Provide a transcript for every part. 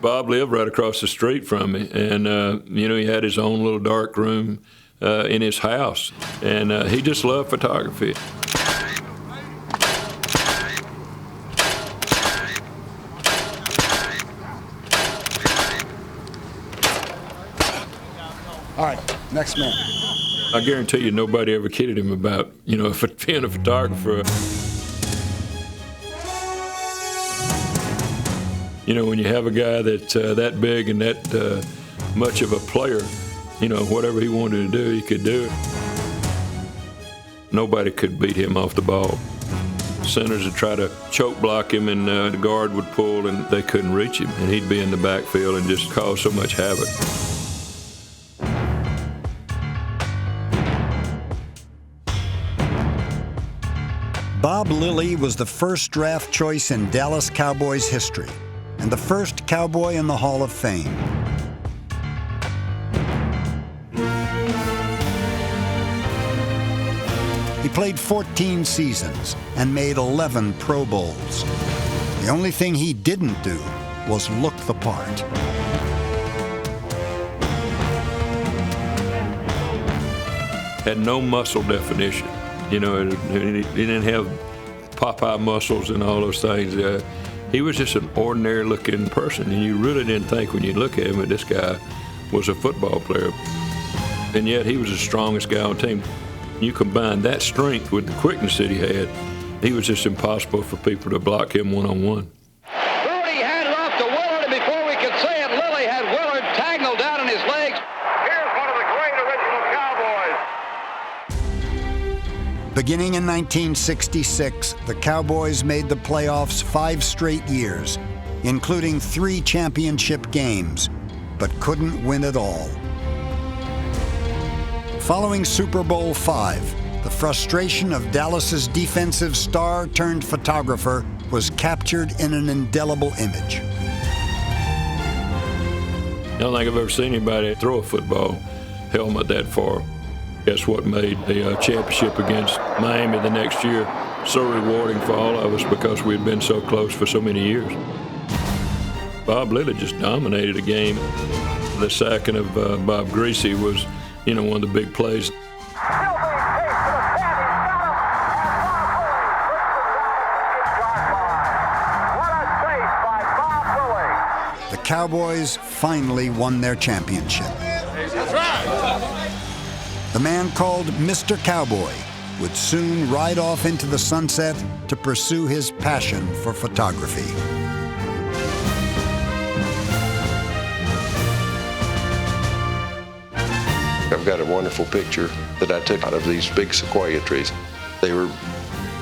Bob lived right across the street from me, and he had his own little dark room in his house, and he just loved photography. All right, next man. I guarantee you nobody ever kidded him about, being a photographer. When you have a guy that's that big and that much of a player, whatever he wanted to do, he could do it. Nobody could beat him off the ball. Centers would try to choke block him, and the guard would pull, and they couldn't reach him. And he'd be in the backfield and just cause so much havoc. Bob Lilly was the first draft choice in Dallas Cowboys history, and the first Cowboy in the Hall of Fame. He played 14 seasons and made 11 Pro Bowls. The only thing he didn't do was look the part. Had no muscle definition. He didn't have Popeye muscles and all those things. He was just an ordinary-looking person, and you really didn't think when you look at him that this guy was a football player. And yet he was the strongest guy on the team. You combine that strength with the quickness that he had, he was just impossible for people to block him one-on-one. Rudy handed off to Willard, and before we could say it, Lilly had Willard tangled down in his legs. Here's one of the great original Cowboys. Beginning in 1966, the Cowboys made the playoffs 5 straight years, including 3 championship games, but couldn't win it all. Following Super Bowl V, the frustration of Dallas's defensive star turned photographer was captured in an indelible image. I don't think I've ever seen anybody throw a football helmet that far. That's what made the championship against Miami the next year so rewarding for all of us, because we had been so close for so many years. Bob Lilly just dominated the game. The sacking of Bob Greasy was, one of the big plays. The Cowboys finally won their championship. That's right. The man called Mr. Cowboy would soon ride off into the sunset to pursue his passion for photography. I've got a wonderful picture that I took out of these big sequoia trees. They were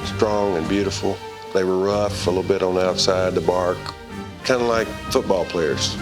strong and beautiful. They were rough, a little bit on the outside, the bark, kind of like football players.